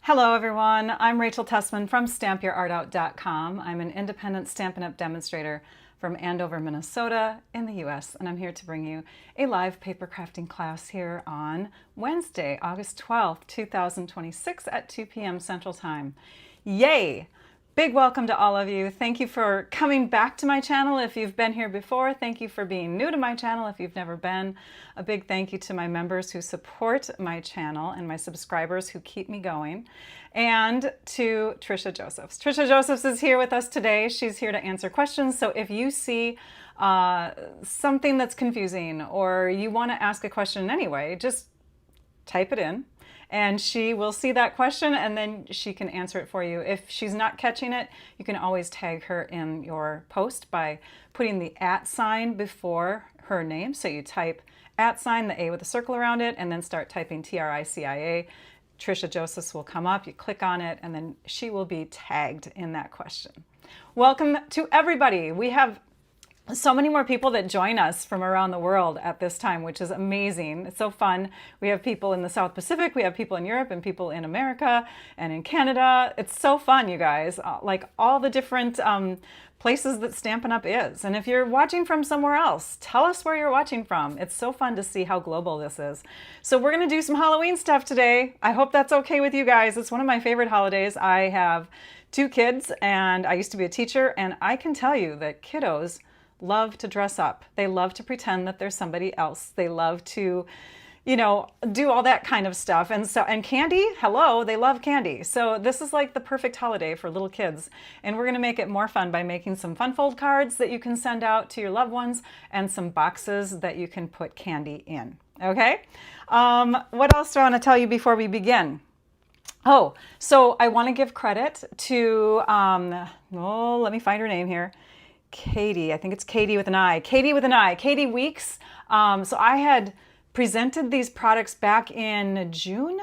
Hello everyone, I'm Rachel Tessman from StampYourArtOut.com. I'm an independent Stampin' Up! Demonstrator from Andover, Minnesota in the US, and I'm here to bring you a live paper crafting class here on Wednesday, August 12th, 2026 at 2 p.m. Central Time. Yay! Big welcome to all of you. Thank you for coming back to my channel if you've been here before. Thank you for being new to my channel if you've never been. A big thank you to my members who support my channel and my subscribers who keep me going. And to Trisha Josephs. Trisha Josephs is here with us today. She's here to answer questions. So if you see something that's confusing or you want to ask a question anyway, just type it in. And she will see that question and then she can answer it for you. If she's not catching it, you can always tag her in your post by putting the @ sign before her name. So you type @ sign, the A with a circle around it, and then start typing TRICIA. Trisha Josephs will come up, you click on it, and then she will be tagged in that question. Welcome to everybody. We have so many more people that join us from around the world at this time, which is amazing. It's so fun. We have people in the South Pacific, we have people in Europe, and people in America and in Canada. It's so fun, you guys, like all the different places that Stampin' Up! Is. And if you're watching from somewhere else, tell us where you're watching from. It's so fun to see how global this is. So we're gonna do some Halloween stuff today. I hope that's okay with you guys. It's one of my favorite holidays. I have 2 kids and I used to be a teacher, and I can tell you that kiddos love to dress up. They love to pretend that they're somebody else. They love to, you know, do all that kind of stuff. And candy, hello, they love candy. So this is like the perfect holiday for little kids. And we're gonna make it more fun by making some fun fold cards that you can send out to your loved ones and some boxes that you can put candy in, okay? What else do I wanna tell you before we begin? Oh, so I wanna give credit to, let me find her name here. Katie, I think it's Katie with an I. Katie with an I, Katie Weeks. So I had presented these products back in June?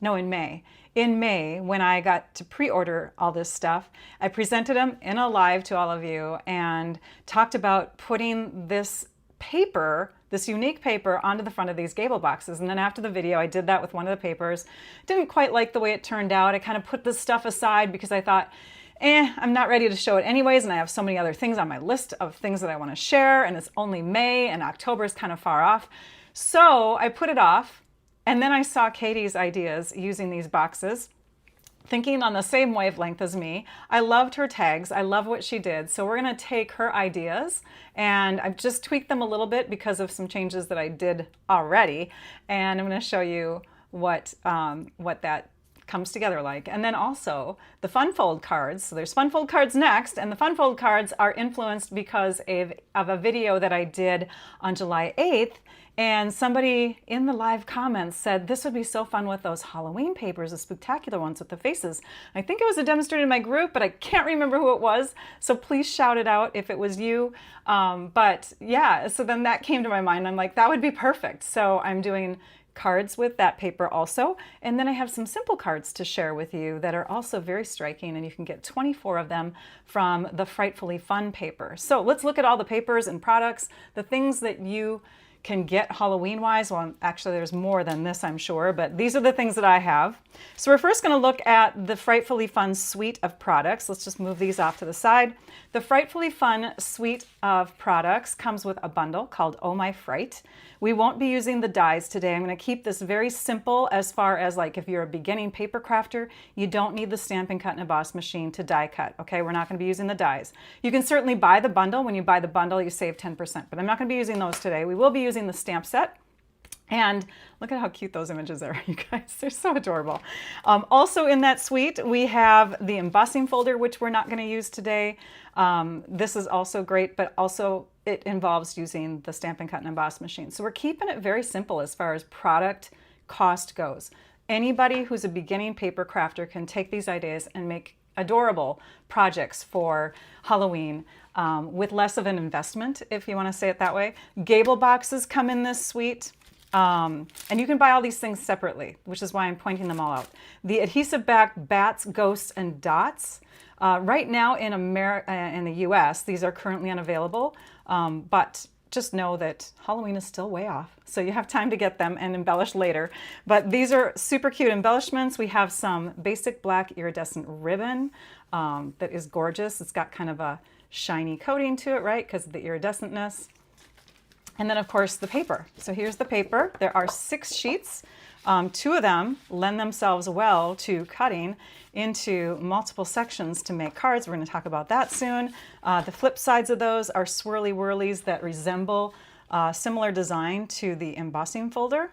No, in May. In May, when I got to pre-order all this stuff, I presented them in a live to all of you and talked about putting this paper, this unique paper, onto the front of these Gable boxes. And then after the video, I did that with one of the papers. Didn't quite like the way it turned out. I kind of put this stuff aside because I thought, I'm not ready to show it anyways, and I have so many other things on my list of things that I want to share, and it's only May, and October is kind of far off. So I put it off, and then I saw Katie's ideas using these boxes, thinking on the same wavelength as me. I loved her tags. I love what she did. So we're going to take her ideas, and I've just tweaked them a little bit because of some changes that I did already, and I'm going to show you what that comes together like. And then also the fun fold cards. So there's fun fold cards next, and the fun fold cards are influenced because of a video that I did on July 8th. And somebody in the live comments said, this would be so fun with those Halloween papers, the Spooktacular ones with the faces. I think it was a demonstrator in my group, but I can't remember who it was. So please shout it out if it was you. But yeah, so then that came to my mind. I'm like, that would be perfect. So I'm doing cards with that paper also. And then I have some simple cards to share with you that are also very striking, and you can get 24 of them from the Frightfully Fun paper. So let's look at all the papers and products, the things that you can get Halloween-wise. Well, actually there's more than this, I'm sure, but these are the things that I have. So we're first gonna look at the Frightfully Fun suite of products. Let's just move these off to the side. The Frightfully Fun suite of products comes with a bundle called Oh My Fright. We won't be using the dies today. I'm gonna keep this very simple as far as like if you're a beginning paper crafter, you don't need the Stampin' Cut and Emboss machine to die cut, okay? We're not gonna be using the dies. You can certainly buy the bundle. When you buy the bundle, you save 10%, but I'm not gonna be using those today. We will be using the stamp set. And look at how cute those images are, you guys. They're so adorable. Also in that suite, we have the embossing folder, which we're not going to use today. This is also great, but also it involves using the Stampin' Cut and Emboss machine. So we're keeping it very simple as far as product cost goes. Anybody who's a beginning paper crafter can take these ideas and make adorable projects for Halloween with less of an investment, if you want to say it that way. Gable boxes come in this suite. And you can buy all these things separately, which is why I'm pointing them all out. The adhesive back bats, ghosts, and dots. Right now in the US, these are currently unavailable, but just know that Halloween is still way off. So you have time to get them and embellish later. But these are super cute embellishments. We have some basic black iridescent ribbon that is gorgeous. It's got kind of a shiny coating to it, right? Because of the iridescentness. And then of course the paper. So here's the paper. There are 6 sheets. 2 of them lend themselves well to cutting into multiple sections to make cards. We're going to talk about that soon. The flip sides of those are swirly whirlies that resemble similar design to the embossing folder.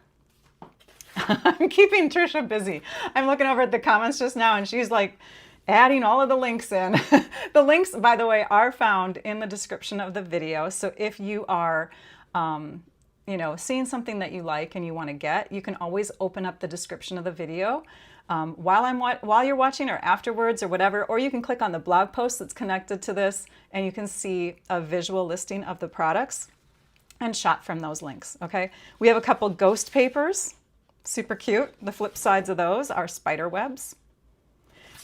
I'm keeping Trisha busy. I'm looking over at the comments just now and she's like adding all of the links in. The links, by the way, are found in the description of the video. So if you are you know, seeing something that you like and you want to get, you can always open up the description of the video while you're watching or afterwards or whatever, or you can click on the blog post that's connected to this and you can see a visual listing of the products and shop from those links, okay? We have a couple ghost papers, super cute. The flip sides of those are spider webs.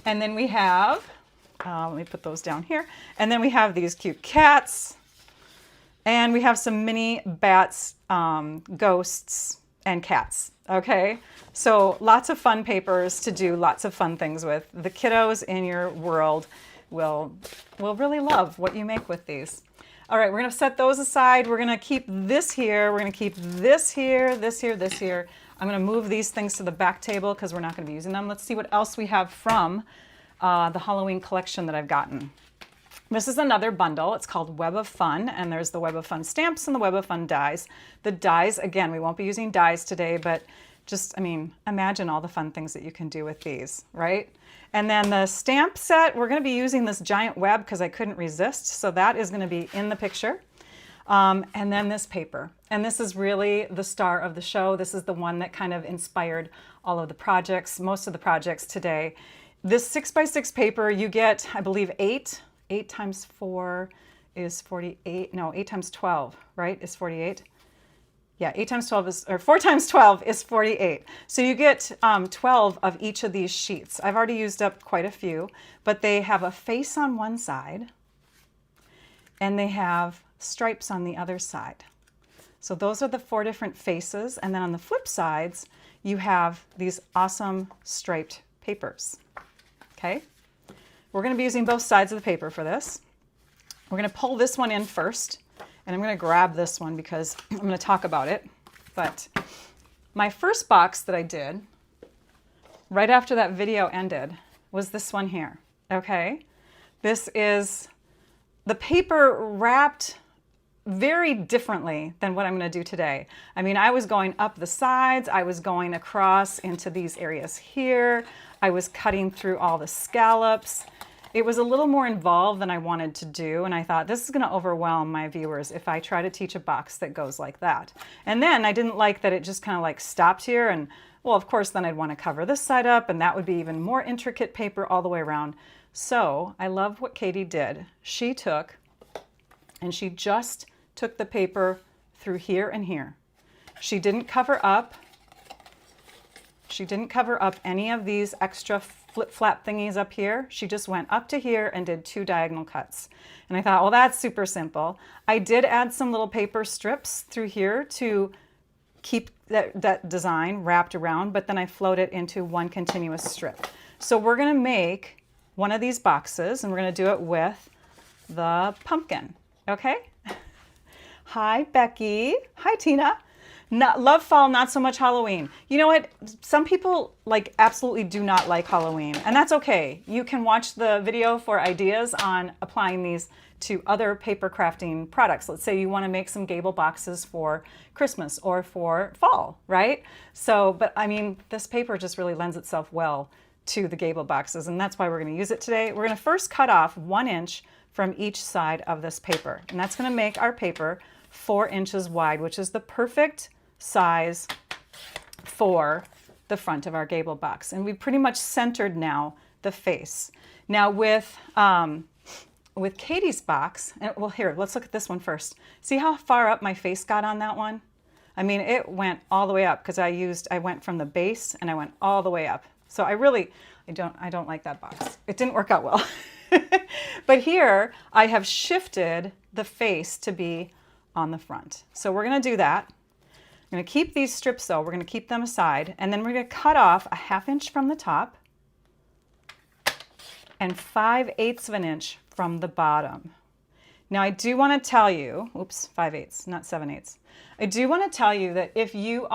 And then we have, let me put those down here, and then we have these cute cats. And we have some mini bats, ghosts, and cats, okay? So lots of fun papers to do lots of fun things with. The kiddos in your world will really love what you make with these. All right, we're gonna set those aside. We're gonna keep this here. We're gonna keep this here, this here, this here. I'm gonna move these things to the back table because we're not gonna be using them. Let's see what else we have from the Halloween collection that I've gotten. This is another bundle. It's called Web of Fun, and there's the Web of Fun stamps and the Web of Fun dies. The dies, again, we won't be using dies today, but just, I mean, imagine all the fun things that you can do with these, right? And then the stamp set, we're going to be using this giant web because I couldn't resist, so that is going to be in the picture. And then this paper, and this is really the star of the show. This is the one that kind of inspired all of the projects, most of the projects today. This 6x6 paper, you get, I believe, 8 times 4 is 48. No, 8 times 12, right, is 48. Yeah, 8 times 12 is, or 4 times 12 is 48. So you get 12 of each of these sheets. I've already used up quite a few, but they have a face on one side and they have stripes on the other side. So those are the 4 different faces. And then on the flip sides, you have these awesome striped papers, okay? We're going to be using both sides of the paper for this. We're going to pull this one in first, and I'm going to grab this one because I'm going to talk about it. But my first box that I did right after that video ended was this one here, okay? This is the paper wrapped very differently than what I'm going to do today. I mean, I was going up the sides, I was going across into these areas here, I was cutting through all the scallops. It was a little more involved than I wanted to do, and I thought this is going to overwhelm my viewers if I try to teach a box that goes like that. And then I didn't like that it just kind of like stopped here, and well, of course, then I'd want to cover this side up, and that would be even more intricate paper all the way around. So I love what Katie did. She took, and she just took the paper through here and here. She didn't cover up. She didn't cover up any of these extra flip-flap thingies up here. She just went up to here and did 2 diagonal cuts. And I thought, well, that's super simple. I did add some little paper strips through here to keep that design wrapped around, but then I flowed it into one continuous strip. So we're going to make one of these boxes, and we're going to do it with the pumpkin, okay? Hi, Becky. Hi, Tina. Love fall, not so much Halloween. You know what? Some people like absolutely do not like Halloween, and that's okay. You can watch the video for ideas on applying these to other paper crafting products. Let's say you want to make some Gable boxes for Christmas or for fall, right? So, but I mean, this paper just really lends itself well to the Gable boxes, and that's why we're going to use it today. We're going to first cut off 1 inch from each side of this paper, and that's going to make our paper 4 inches wide, which is the perfect size for the front of our Gable box. And we've pretty much centered now the face. Now with Katie's box, and well, here, let's look at this one first. See how far up my face got on that one? I mean, it went all the way up because I went from the base and I went all the way up. So I don't like that box. It didn't work out well. But here I have shifted the face to be on the front. So we're going to do that. I'm going to keep these strips though, we're going to keep them aside, and then we're going to cut off a 1/2 inch from the top and 5/8 of an inch from the bottom. Now I do want to tell you, oops, 5/8, not 7/8. I do want to tell you that if you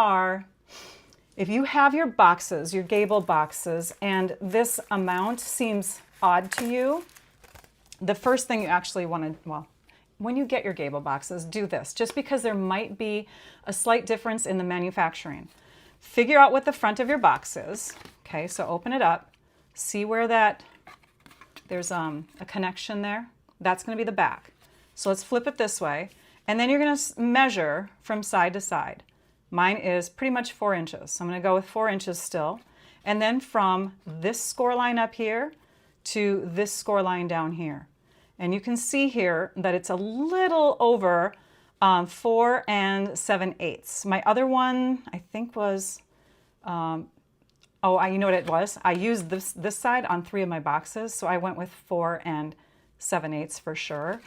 have your boxes, your Gable boxes, and this amount seems odd to you, the first thing you actually want to, well, when you get your Gable boxes, do this, just because there might be a slight difference in the manufacturing. Figure out what the front of your box is. Okay, so open it up, see where there's a connection there. That's going to be the back. So let's flip it this way, and then you're going to measure from side to side. Mine is pretty much 4 inches, so I'm going to go with 4 inches still. And then from this score line up here to this score line down here. And you can see here that it's a little over 4 7/8. My other one, I think was, you know what it was? I used this side on 3 of my boxes, so I went with 4 7/8 for sure.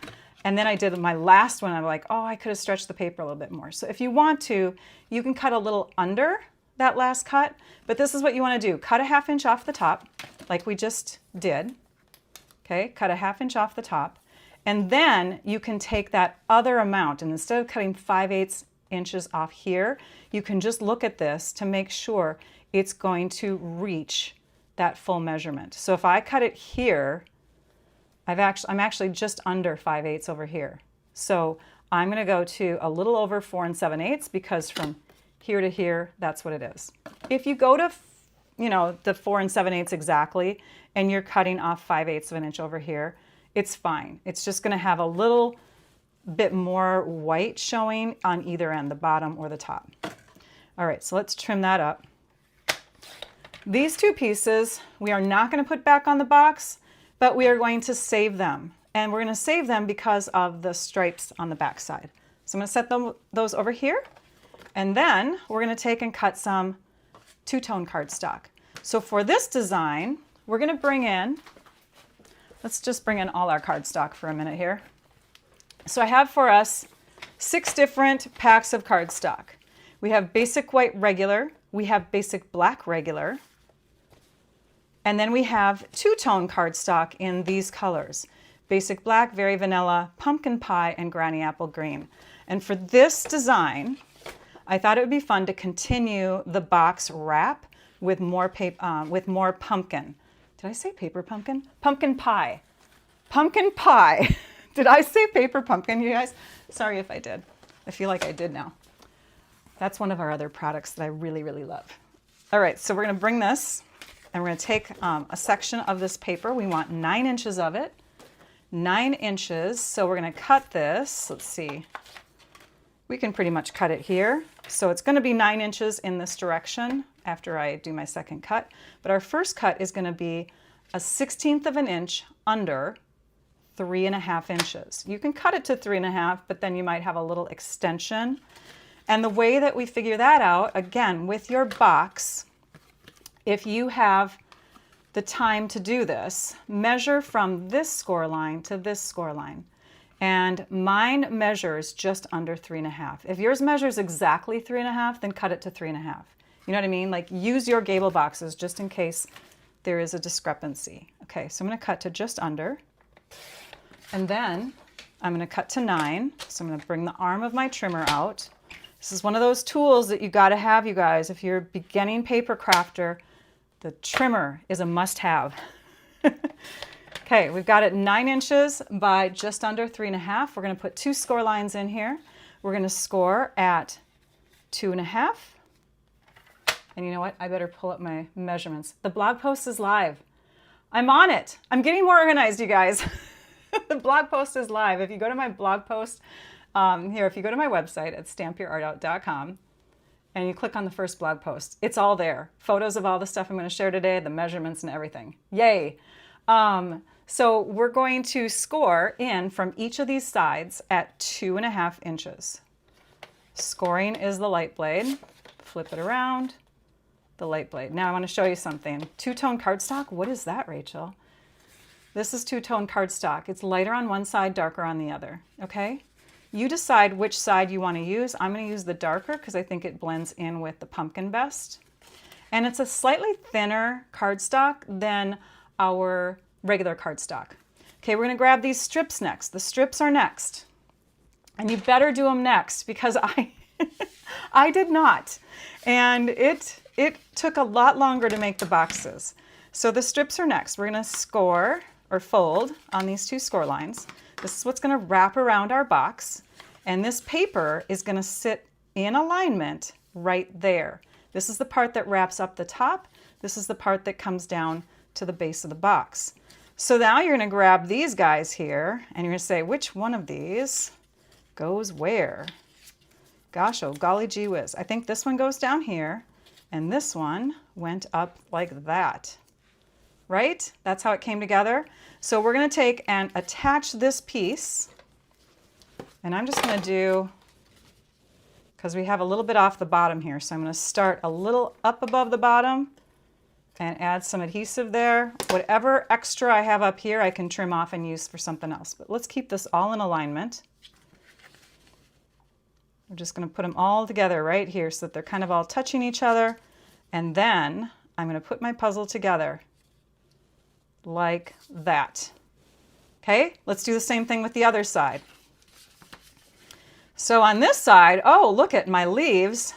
And then I did my last one, I'm like, oh, I could have stretched the paper a little bit more. So if you want to, you can cut a little under that last cut, but this is what you want to do. Cut a 1/2 inch off the top, like we just did. Okay, cut a 1/2 inch off the top, and then you can take that other amount, and instead of cutting 5/8 inches off here, you can just look at this to make sure it's going to reach that full measurement. So if I cut it here, I'm actually just under 5/8 over here. So I'm going to go to a little over 4 7/8 because from here to here, that's what it is. If you go to, you know, the 4 7/8 exactly, and you're cutting off 5/8 of an inch over here, it's fine. It's just going to have a little bit more white showing on either end, the bottom or the top. All right, so let's trim that up. These two pieces, we are not going to put back on the box, but we are going to save them. And we're going to save them because of the stripes on the back side. So I'm going to set those over here. And then we're going to take and cut some two-tone cardstock. So for this design, we're going to bring in, let's just bring in all our cardstock for a minute here. So I have for us 6 different packs of cardstock. We have basic white regular, we have basic black regular, and then we have two-tone cardstock in these colors. Basic black, very vanilla, pumpkin pie, and granny apple green. And for this design, I thought it would be fun to continue the box wrap with more pumpkin. Did I say paper pumpkin? Pumpkin pie. Pumpkin pie. Did I say paper pumpkin, you guys? Sorry if I did. I feel like I did now. That's one of our other products that I really, really love. All right, so we're going to bring this, and we're going to take a section of this paper. We want 9 inches of it. 9 inches, so we're going to cut this. Let's see. We can pretty much cut it here. So it's going to be 9 inches in this direction after I do my second cut. But our first cut is going to be a 1/16 of an inch under 3.5 inches. You can cut it to 3.5, but then you might have a little extension. And the way that we figure that out, again, with your box, if you have the time to do this, measure from this score line to this score line. And mine measures just under 3.5. If yours measures exactly 3.5, then cut it to 3.5. You know what I mean? Like, use your Gable boxes just in case there is a discrepancy. Okay, so I'm going to cut to just under. And then I'm going to cut to 9. So I'm going to bring the arm of my trimmer out. This is one of those tools that you got to have, you guys. If you're a beginning paper crafter, the trimmer is a must-have. Okay, we've got it 9 inches by just under 3.5. We're going to put 2 score lines in here. We're going to score at 2.5. And you know what? I better pull up my measurements. The blog post is live. I'm on it. I'm getting more organized, you guys. The blog post is live. If you go to my blog post, if you go to my website at stampyourartout.com and you click on the first blog post, it's all there. Photos of all the stuff I'm going to share today, the measurements and everything. Yay. So we're going to score in from each of these sides at 2.5 inches. Scoring is the light blade. Flip it around, the light blade. Now I want to show you something. Two-tone cardstock, what is that, Rachel? This is two-tone cardstock. It's lighter on one side, darker on the other, okay? You decide which side you want to use. I'm going to use the darker because I think it blends in with the pumpkin best. And it's a slightly thinner cardstock than our regular cardstock. Okay, we're going to grab these strips next. The strips are next. And you better do them next because I did not. And it took a lot longer to make the boxes. So the strips are next. We're going to score or fold on these two score lines. This is what's going to wrap around our box. And this paper is going to sit in alignment right there. This is the part that wraps up the top. This is the part that comes down to the base of the box. So now you're going to grab these guys here and you're going to say, which one of these goes where? Gosh, oh golly gee whiz. I think this one goes down here and this one went up like that. Right? That's how it came together. So we're going to take and attach this piece. And I'm just going to do, because we have a little bit off the bottom here, so I'm going to start a little up above the bottom and add some adhesive there. Whatever extra I have up here, I can trim off and use for something else. But let's keep this all in alignment. We're just going to put them all together right here so that they're kind of all touching each other. And then I'm going to put my puzzle together like that. Okay, let's do the same thing with the other side. So on this side, oh, look at my leaves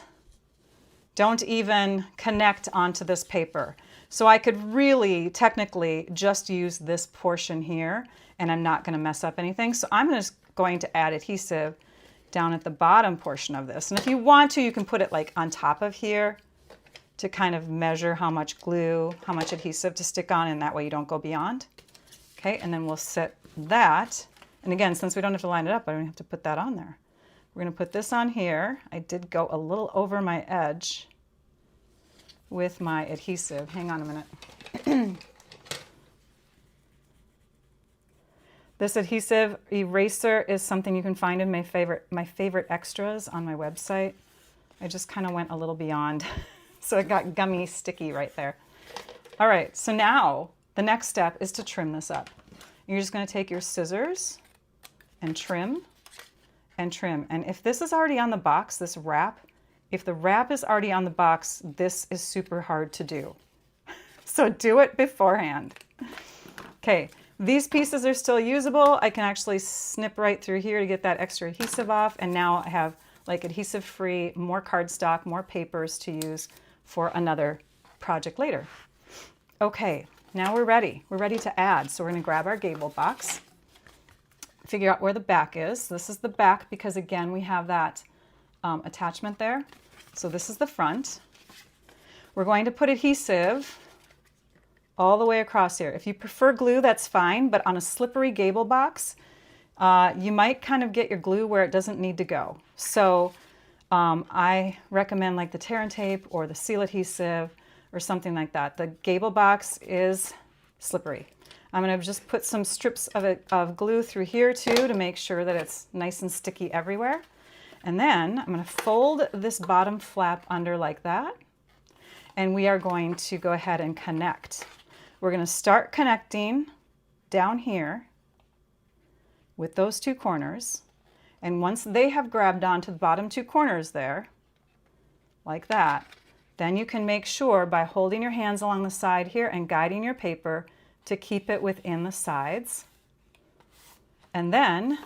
don't even connect onto this paper. So I could really technically just use this portion here and I'm not going to mess up anything. So I'm just going to add adhesive down at the bottom portion of this. And if you want to, you can put it like on top of here to kind of measure how much glue, how much adhesive to stick on, and that way you don't go beyond. Okay, and then we'll set that. And again, since we don't have to line it up, I don't have to put that on there. We're going to put this on here. I did go a little over my edge with my adhesive. Hang on a minute. This adhesive eraser is something you can find in my favorite extras on my website. I just kind of went a little beyond. So it got gummy sticky right there. All right, so now the next step is to trim this up. You're just going to take your scissors and trim and trim. And if this is already on the box, this wrap, if the wrap is already on the box, this is super hard to do. So do it beforehand. Okay, these pieces are still usable. I can actually snip right through here to get that extra adhesive off. And now I have like adhesive free, more cardstock, more papers to use for another project later. Okay, now we're ready. We're ready to add. So we're going to grab our Gable box, figure out where the back is. This is the back because again, we have that attachment there. So this is the front. We're going to put adhesive all the way across here. If you prefer glue, that's fine, but on a slippery Gable box, you might kind of get your glue where it doesn't need to go. So I recommend like the tear and tape or the seal adhesive or something like that. The Gable box is slippery. I'm going to just put some strips of glue through here too to make sure that it's nice and sticky everywhere. And then I'm going to fold this bottom flap under like that. And we are going to go ahead and connect. We're going to start connecting down here with those two corners. And once they have grabbed onto the bottom two corners there, like that, then you can make sure by holding your hands along the side here and guiding your paper to keep it within the sides. And then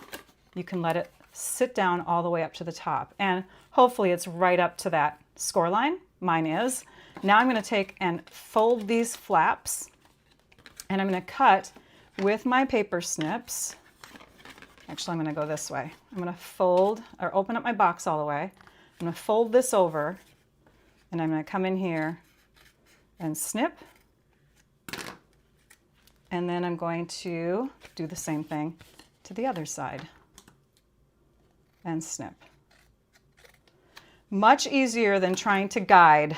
you can let it sit down all the way up to the top. And hopefully it's right up to that score line. Mine is. Now I'm going to take and fold these flaps and I'm going to cut with my paper snips. Actually, I'm going to go this way. I'm going to fold or open up my box all the way. I'm going to fold this over and I'm going to come in here and snip. And then I'm going to do the same thing to the other side and snip. Much easier than trying to guide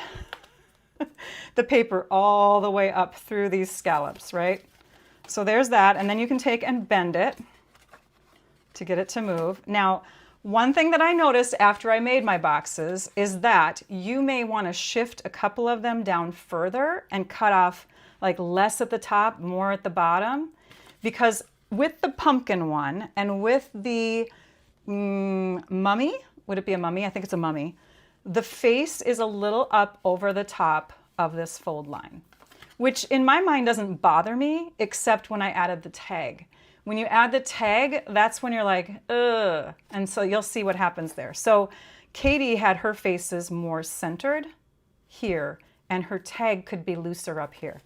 the paper all the way up through these scallops, right? So there's that, and then you can take and bend it to get it to move. Now, one thing that I noticed after I made my boxes is that you may want to shift a couple of them down further and cut off like less at the top, more at the bottom, because with the pumpkin one and with the mummy. Would it be a mummy? I think it's a mummy. The face is a little up over the top of this fold line, which in my mind doesn't bother me, except when I added the tag. When you add the tag, that's when you're like, ugh. And so you'll see what happens there. So Katie had her faces more centered here, and her tag could be looser up here.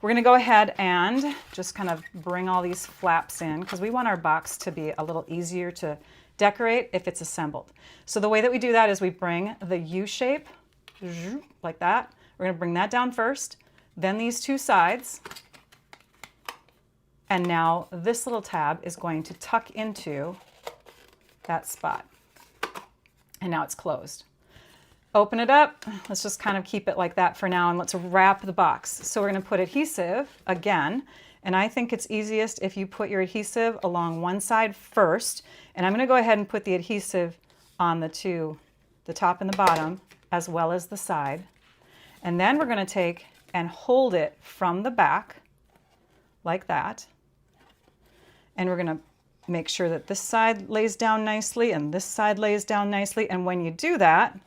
We're gonna go ahead and just kind of bring all these flaps in because we want our box to be a little easier to decorate if it's assembled. So the way that we do that is we bring the U shape like that. We're gonna bring that down first, then these two sides, and now this little tab is going to tuck into that spot. And now it's closed. Open it up. Let's just kind of keep it like that for now, and let's wrap the box. So we're going to put adhesive again, and I think it's easiest if you put your adhesive along one side first, and I'm going to go ahead and put the adhesive on the top and the bottom, as well as the side. And then we're going to take and hold it from the back like that, and we're going to make sure that this side lays down nicely and this side lays down nicely, and when you do that,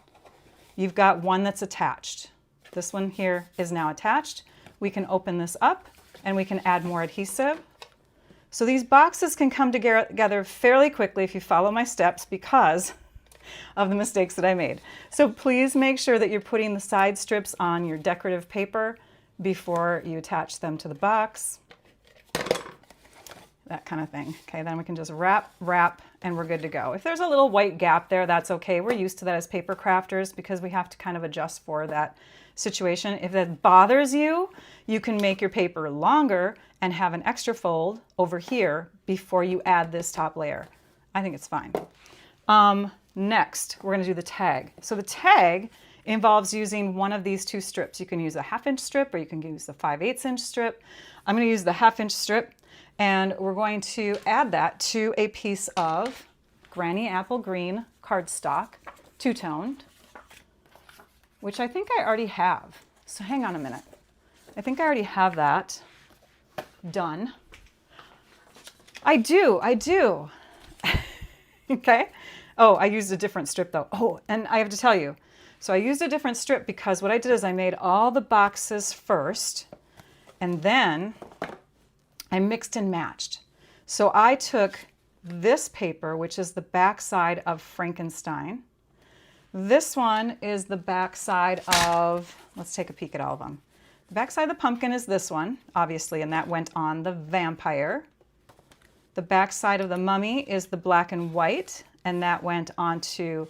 you've got one that's attached. This one here is now attached. We can open this up and we can add more adhesive. So these boxes can come together fairly quickly if you follow my steps because of the mistakes that I made. So please make sure that you're putting the side strips on your decorative paper before you attach them to the box. That kind of thing. Okay, then we can just wrap, and we're good to go. If there's a little white gap there, that's okay. We're used to that as paper crafters because we have to kind of adjust for that situation. If that bothers you, you can make your paper longer and have an extra fold over here before you add this top layer. I think it's fine. Next, we're going to do the tag. So the tag involves using one of these two strips. You can use a 1/2 inch strip or you can use the 5/8 inch strip. I'm going to use the 1/2 inch strip. And we're going to add that to a piece of Granny Apple Green cardstock, two-toned, which I think I already have. So hang on a minute. I think I already have that done. I do. Okay. Oh, I used a different strip though. Oh, and I have to tell you. So I used a different strip because what I did is I made all the boxes first, and then I mixed and matched. So I took this paper, which is the back side of Frankenstein. This one is the back side of, let's take a peek at all of them. The back side of the pumpkin is this one, obviously, and that went on the vampire. The back side of the mummy is the black and white, and that went onto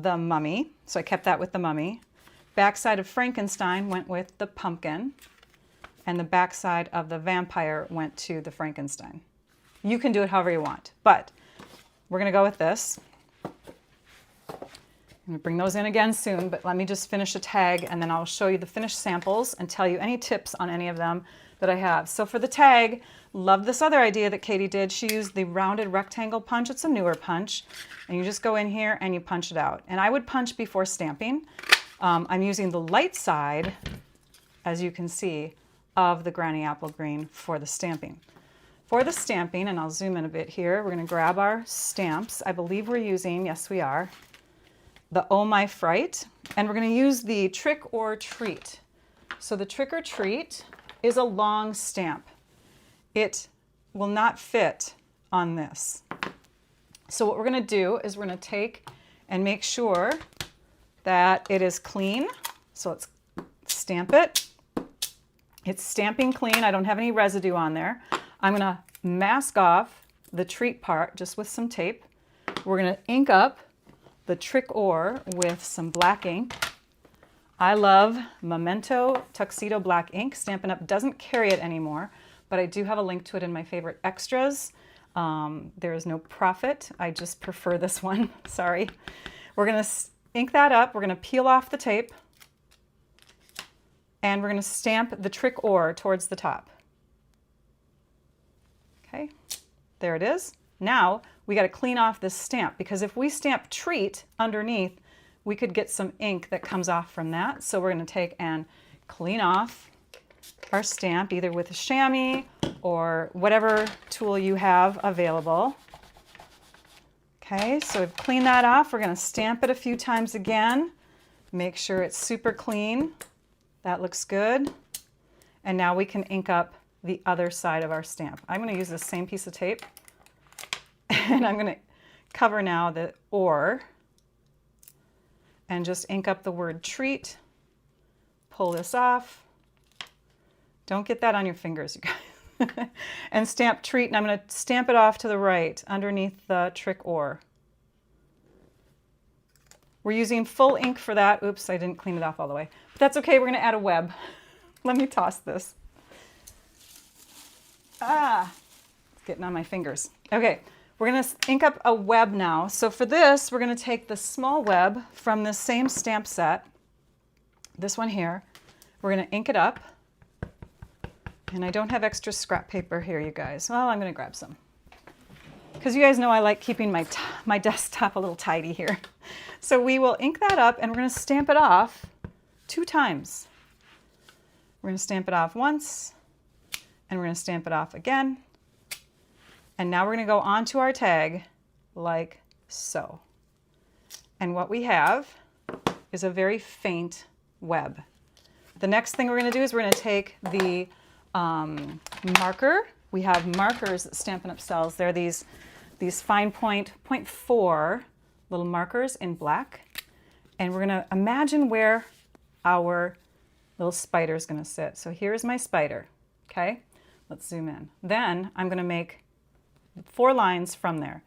the mummy. So I kept that with the mummy. Back side of Frankenstein went with the pumpkin, and the backside of the vampire went to the Frankenstein. You can do it however you want, but we're gonna go with this. I'm gonna bring those in again soon, but let me just finish a tag and then I'll show you the finished samples and tell you any tips on any of them that I have. So for the tag, love this other idea that Katie did. She used the rounded rectangle punch. It's a newer punch, and you just go in here and you punch it out. And I would punch before stamping. I'm using the light side, as you can see, of the Granny Apple Green for the stamping. For the stamping, and I'll zoom in a bit here, we're going to grab our stamps. I believe we're using, yes we are, the Oh My Fright, and we're going to use the Trick or Treat. So the Trick or Treat is a long stamp. It will not fit on this. So what we're going to do is we're going to take and make sure that it is clean. So let's stamp it. It's stamping clean. I don't have any residue on there. I'm going to mask off the treat part just with some tape. We're going to ink up the Trick or with some black ink. I love Memento Tuxedo Black ink. Stampin' Up! Doesn't carry it anymore, but I do have a link to it in my favorite extras. There is no profit. I just prefer this one. Sorry. We're going to ink that up. We're going to peel off the tape. And we're going to stamp the Trick or towards the top. Okay, there it is. Now we got to clean off this stamp because if we stamp treat underneath, we could get some ink that comes off from that. So we're going to take and clean off our stamp either with a chamois or whatever tool you have available. Okay, so we've cleaned that off. We're going to stamp it a few times again. Make sure it's super clean. That looks good. And now we can ink up the other side of our stamp. I'm going to use the same piece of tape. And I'm going to cover now the "or" and just ink up the word treat. Pull this off. Don't get that on your fingers, you guys. And stamp treat, and I'm going to stamp it off to the right underneath the trick "or." We're using full ink for that. Oops, I didn't clean it off all the way. But that's okay, we're going to add a web. Let me toss this. Ah, it's getting on my fingers. Okay, we're going to ink up a web now. So for this, we're going to take the small web from this same stamp set, this one here. We're going to ink it up. And I don't have extra scrap paper here, you guys. Well, I'm going to grab some. Because you guys know I like keeping my desktop a little tidy here. So we will ink that up, and we're going to stamp it off 2 times. We're going to stamp it off once, and we're going to stamp it off again. And now we're going to go onto our tag like so. And what we have is a very faint web. The next thing we're going to do is we're going to take the marker. We have markers that Stampin' Up! Sells. They're these fine point 0.4 little markers in black. And we're going to imagine where our little spider is going to sit. So here's my spider. Okay, let's zoom in. Then I'm going to make 4 lines from there.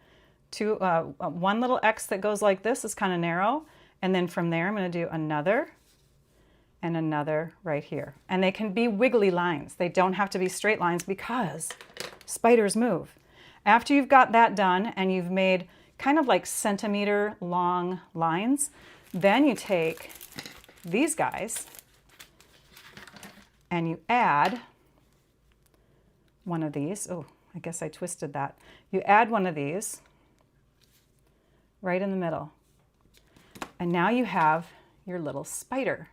1 little X that goes like this is kind of narrow. And then from there I'm going to do another and another right here. And they can be wiggly lines. They don't have to be straight lines because spiders move. After you've got that done and you've made kind of like centimeter long lines, then you take these guys and you add one of these. Oh, I guess I twisted that. You add one of these right in the middle. And now you have your little spider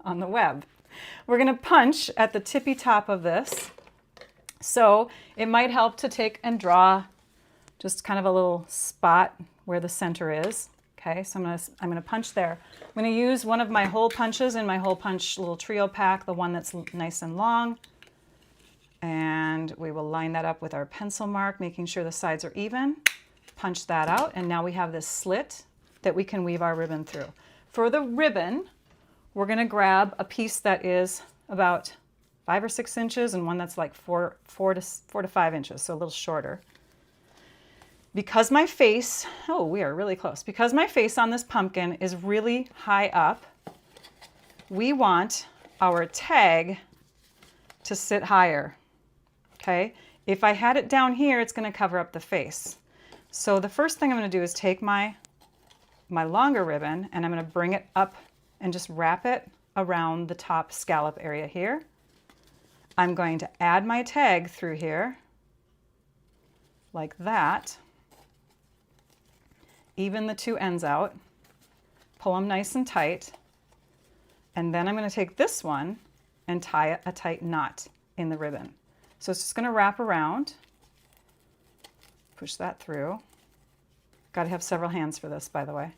on the web. We're going to punch at the tippy top of this. So it might help to take and draw just kind of a little spot where the center is. Okay, so I'm going to punch there. I'm going to use one of my hole punches in my hole punch little trio pack, the one that's nice and long. And we will line that up with our pencil mark, making sure the sides are even. Punch that out, and now we have this slit that we can weave our ribbon through. For the ribbon, we're going to grab a piece that is about 5 or 6 inches and one that's like 4 to 5 inches, so a little shorter. Because my face, oh, we are really close. Because my face on this pumpkin is really high up, we want our tag to sit higher, okay? If I had it down here, it's going to cover up the face. So the first thing I'm going to do is take my longer ribbon and I'm going to bring it up and just wrap it around the top scallop area here. I'm going to add my tag through here like that. Even the 2 ends out, pull them nice and tight, and then I'm going to take this one and tie a tight knot in the ribbon. So it's just going to wrap around, push that through. Got to have several hands for this, by the way.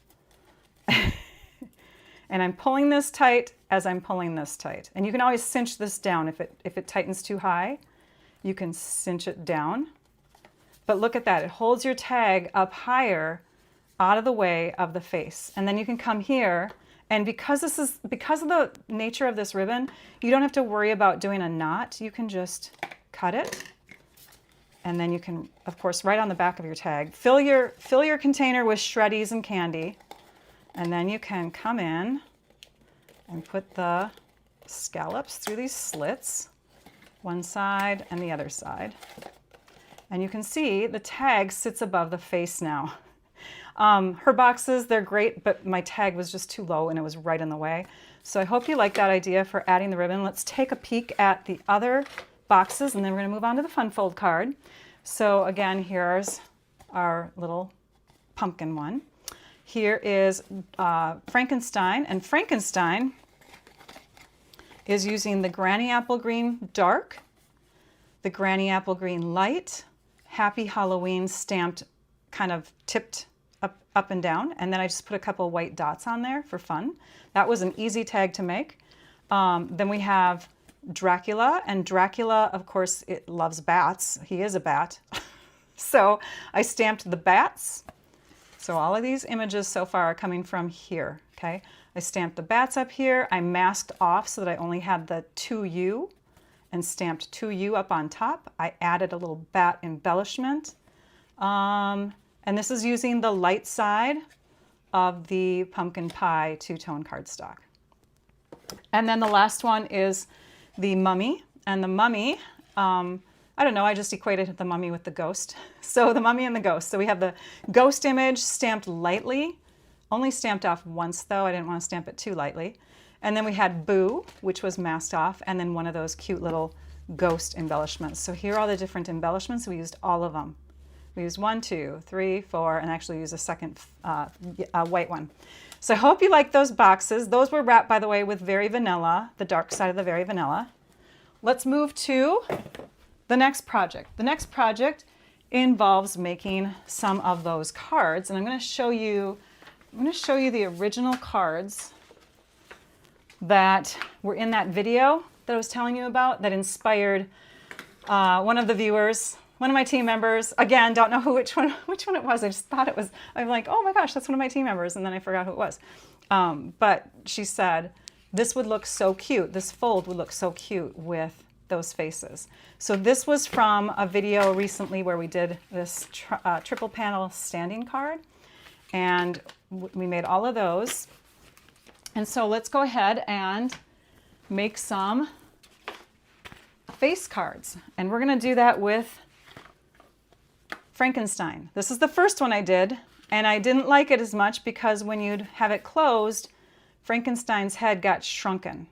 And I'm pulling this tight as I'm pulling this tight. And you can always cinch this down. If it tightens too high, you can cinch it down. But look at that, it holds your tag up higher out of the way of the face. And then you can come here, and because of the nature of this ribbon, you don't have to worry about doing a knot. You can just cut it, and then you can, of course, right on the back of your tag, fill your container with shreddies and candy, and then you can come in and put the scallops through these slits, one side and the other side. And you can see the tag sits above the face now. Her boxes, they're great, but my tag was just too low and it was right in the way. So I hope you like that idea for adding the ribbon. Let's take a peek at the other boxes and then we're going to move on to the fun fold card. So again, here's our little pumpkin one. Here is Frankenstein, and Frankenstein is using the Granny Apple Green Dark, the Granny Apple Green Light, Happy Halloween stamped kind of tipped up and down, and then I just put a couple white dots on there for fun. That was an easy tag to make. Then we have Dracula, and Dracula, of course, it loves bats. He is a bat. So I stamped the bats. So all of these images so far are coming from here, okay? I stamped the bats up here. I masked off so that I only had the 2U and stamped 2U up on top. I added a little bat embellishment. And this is using the light side of the pumpkin pie two-tone cardstock. And then the last one is the mummy. And the mummy, I don't know, I just equated the mummy with the ghost. So the mummy and the ghost. So we have the ghost image stamped lightly. Only stamped off once though, I didn't want to stamp it too lightly. And then we had Boo, which was masked off, and then one of those cute little ghost embellishments. So here are all the different embellishments. We used all of them. We used 1, 2, 3, 4, and actually used a second white one. So I hope you like those boxes. Those were wrapped, by the way, with Very Vanilla, the dark side of the Very Vanilla. Let's move to the next project. The next project involves making some of those cards, and I'm going to show you the original cards that were in that video that I was telling you about that inspired one of the viewers, one of my team members. Again, don't know which one it was. I just thought it was, I'm like, oh my gosh, that's one of my team members, and then I forgot who it was. But she said, this would look so cute. This fold would look so cute with those faces. So this was from a video recently where we did this triple panel standing card, and we made all of those. And so let's go ahead and make some face cards. And we're going to do that with Frankenstein. This is the first one I did, and I didn't like it as much because when you'd have it closed, Frankenstein's head got shrunken.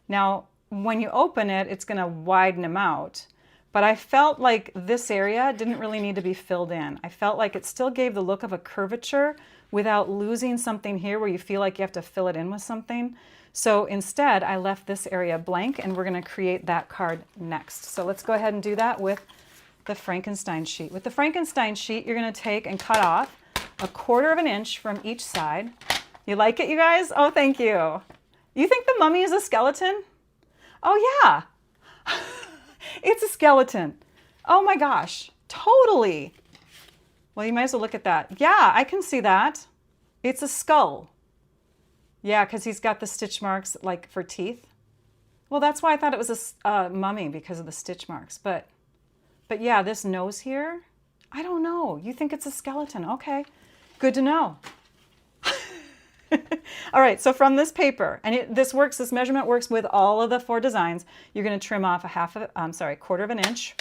Now, when you open it, it's going to widen him out. But I felt like this area didn't really need to be filled in. I felt like it still gave the look of a curvature without losing something here where you feel like you have to fill it in with something. So instead, I left this area blank, and we're going to create that card next. So let's go ahead and do that with the Frankenstein sheet. With the Frankenstein sheet, you're going to take and cut off 1/4 inch from each side. You like it, you guys? Oh, thank you. You think the mummy is a skeleton? Oh, yeah. It's a skeleton. Oh my gosh, totally. Well, you might as well look at that. Yeah, I can see that. It's a skull. Yeah, because he's got the stitch marks like for teeth. Well, that's why I thought it was a mummy, because of the stitch marks. But yeah, this nose here, I don't know. You think it's a skeleton. Okay, good to know. All right, so from this paper, and this measurement works with all of the 4 designs, you're going to trim off a 1/4 inch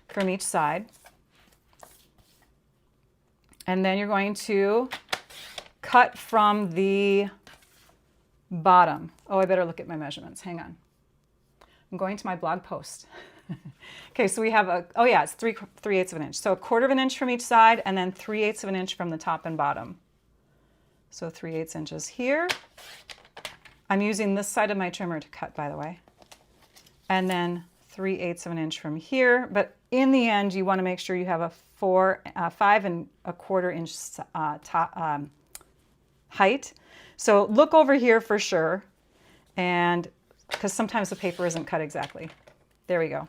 from each side. And then you're going to cut from the bottom. Oh, I better look at my measurements. Hang on. I'm going to my blog post. Okay, so we have it's 3/8 inch. So 1/4 inch from each side, and then 3/8 inch from the top and bottom. So 3/8 inches here. I'm using this side of my trimmer to cut, by the way. And then 3/8 inch from here. But in the end, you want to make sure you have a 5 1/4 inch top, height. So look over here for sure, and because sometimes the paper isn't cut exactly. There we go.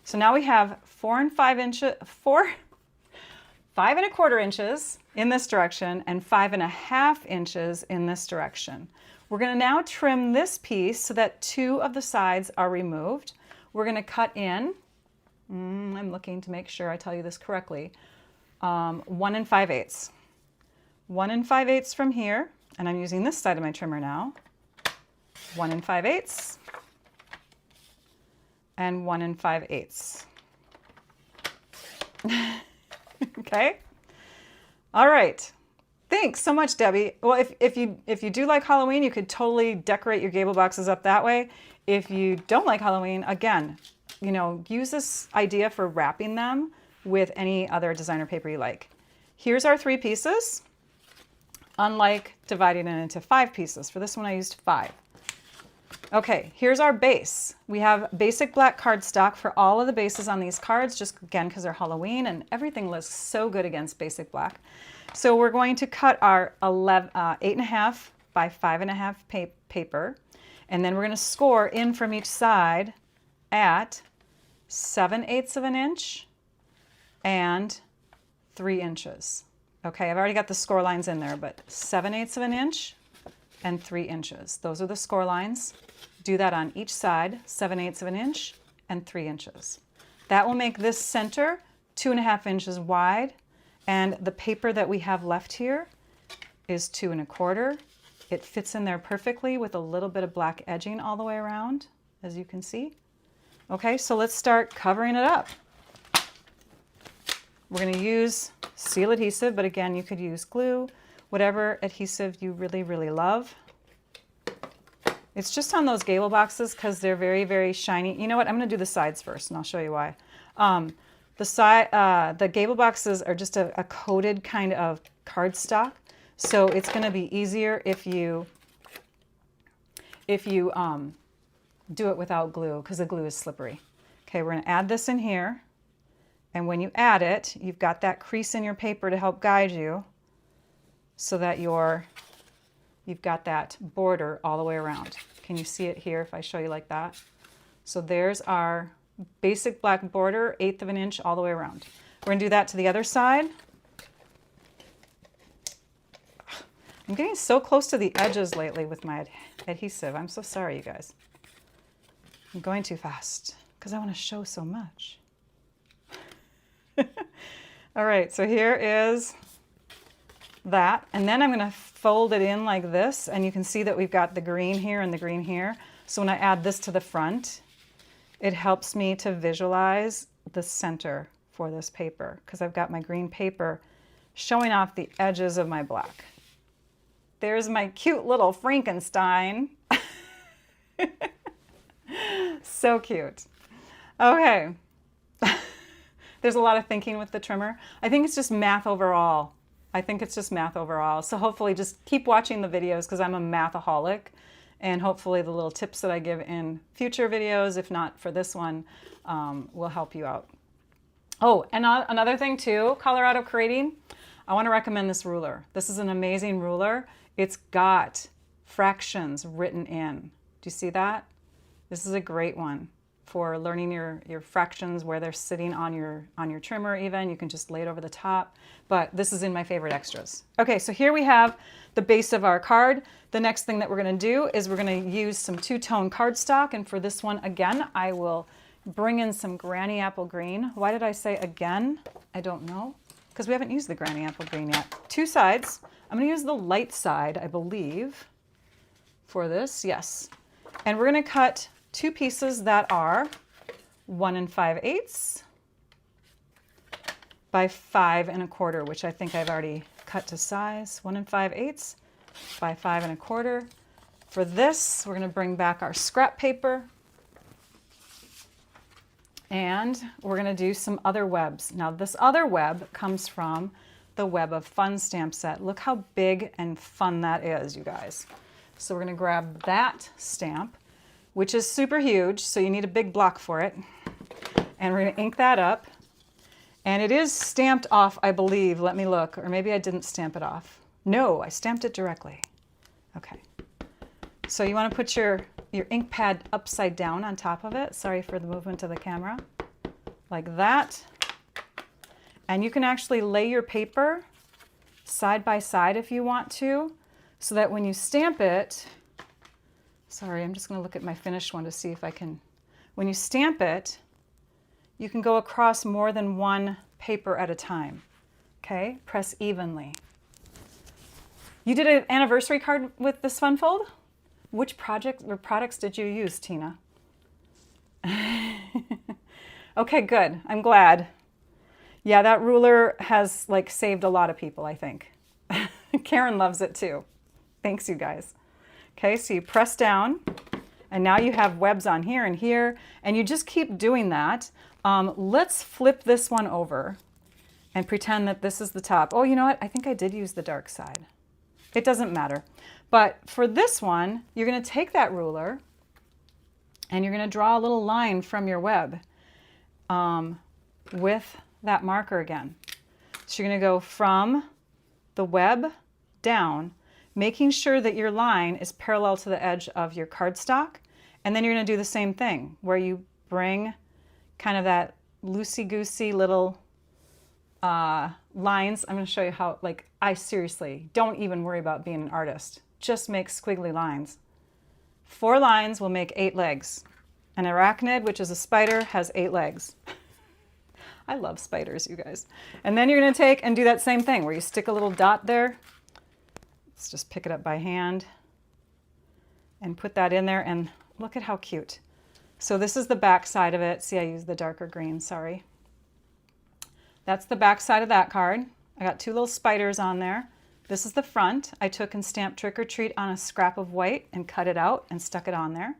So now we have 5 1/4 inches in this direction and 5 1/2 inches in this direction. We're going to now trim this piece so that 2 of the sides are removed. We're going to cut in, I'm looking to make sure I tell you this correctly, 1 5/8. 1 5/8 from here, and I'm using this side of my trimmer now. 1 5/8 and 1 5/8. Okay. All right. Thanks so much, Debbie. Well, if you do like Halloween, you could totally decorate your Gable boxes up that way. If you don't like Halloween, again, use this idea for wrapping them with any other designer paper you like. Here's our 3 pieces, unlike dividing it into 5 pieces. For this one, I used 5. Okay, here's our base. We have basic black cardstock for all of the bases on these cards, just again because they're Halloween and everything looks so good against basic black. So we're going to cut our 8.5 by 5.5 paper, and then we're going to score in from each side at 7/8 of an inch and 3 inches. Okay, I've already got the score lines in there, but 7/8 of an inch and 3 inches. Those are the score lines. Do that on each side, 7/8 of an inch and 3 inches. That will make this center 2.5 inches wide, and the paper that we have left here is 2 1/4. It fits in there perfectly with a little bit of black edging all the way around, as you can see. Okay, so let's start covering it up. We're going to use seal adhesive, but again, you could use glue, whatever adhesive you really, really love. It's just on those Gable boxes because they're very, very shiny. You know what? I'm going to do the sides first, and I'll show you why. The Gable boxes are just a coated kind of cardstock, so it's going to be easier if you do it without glue because the glue is slippery. Okay, we're going to add this in here, and when you add it, you've got that crease in your paper to help guide you so that you've got that border all the way around. Can you see it here if I show you like that? So there's our basic black border, 1/8 of an inch all the way around. We're going to do that to the other side. I'm getting so close to the edges lately with my adhesive. I'm so sorry, you guys. I'm going too fast because I want to show so much. All right, so here is that, and then I'm going to fold it in like this, and you can see that we've got the green here and the green here. So when I add this to the front, it helps me to visualize the center for this paper because I've got my green paper showing off the edges of my black. There's my cute little Frankenstein. So cute. Okay. There's a lot of thinking with the trimmer. I think it's just math overall. So hopefully just keep watching the videos because I'm a mathaholic, and hopefully the little tips that I give in future videos, if not for this one, will help you out. Oh, and another thing too, Colorado Creating, I want to recommend this ruler. This is an amazing ruler. It's got fractions written in. Do you see that? This is a great one for learning your fractions, where they're sitting on your trimmer even. You can just lay it over the top, but this is in my favorite extras. Okay, so here we have the base of our card. The next thing that we're going to do is we're going to use some two-tone cardstock, and for this one, again, I will bring in some Granny Apple Green. Why did I say again? I don't know, because we haven't used the Granny Apple Green yet. Two sides. I'm going to use the light side, I believe, for this, yes. And we're going to cut two pieces that are 1 5/8 by 5 1/4, which I think I've already cut to size. 1 5/8 by 5 1/4. For this, we're going to bring back our scrap paper, and we're going to do some other webs. Now this other web comes from the Web of Fun stamp set. Look how big and fun that is, you guys. So we're going to grab that stamp, which is super huge, so you need a big block for it. And we're going to ink that up. And it is stamped off, I believe. Let me look. Or maybe I didn't stamp it off. No, I stamped it directly. Okay. So you want to put your ink pad upside down on top of it. Sorry for the movement of the camera. Like that. And you can actually lay your paper side by side if you want to, so that when you stamp it, sorry, I'm just going to look at my finished one to see if I can. When you stamp it, you can go across more than one paper at a time. Okay? Press evenly. You did an anniversary card with this fun fold? Which project or products did you use, Tina? Okay, good. I'm glad. Yeah, that ruler has like saved a lot of people, I think. Karen loves it too. Thanks, you guys. Okay, so you press down, and now you have webs on here and here, and you just keep doing that. Let's flip this one over and pretend that this is the top. Oh, you know what? I think I did use the dark side. It doesn't matter. But for this one, you're going to take that ruler And you're going to draw a little line from your web with that marker again. So you're going to go from the web down, making sure that your line is parallel to the edge of your cardstock. And then you're going to do the same thing where you bring kind of that loosey-goosey little lines. I'm going to show you how, like, I seriously don't even worry about being an artist. Just make squiggly lines. 4 lines will make 8 legs. An arachnid, which is a spider, has 8 legs. I love spiders, you guys. And then you're going to take and do that same thing where you stick a little dot there. Let's just pick it up by hand and put that in there, and look at how cute. So this is the back side of it. See, I used the darker green, sorry. That's the back side of that card. I got 2 little spiders on there. This is the front. I took and stamped Trick or Treat on a scrap of white and cut it out and stuck it on there.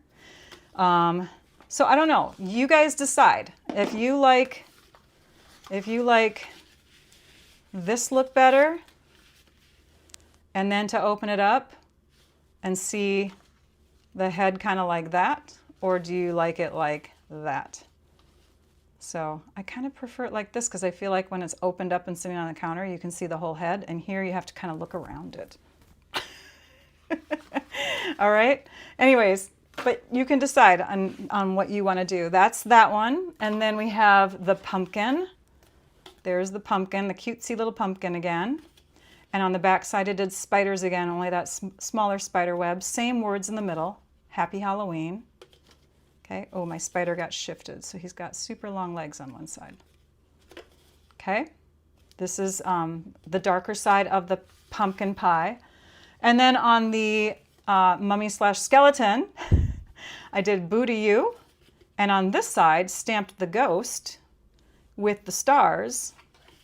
So I don't know. You guys decide. If you like this look better, and then to open it up and see the head kind of like that, or do you like it like that? So I kind of prefer it like this because I feel like when it's opened up and sitting on the counter, you can see the whole head, and here you have to kind of look around it. All right? Anyways, but you can decide on what you want to do. That's that one. And then we have the pumpkin. There's the pumpkin, the cutesy little pumpkin again. And on the back side, I did spiders again, only that smaller spider web. Same words in the middle. Happy Halloween. Okay. Oh, my spider got shifted, so he's got super long legs on one side. Okay. This is the darker side of the pumpkin pie. And then on the mummy/skeleton, I did Boo to You. And on this side, stamped the ghost with the stars.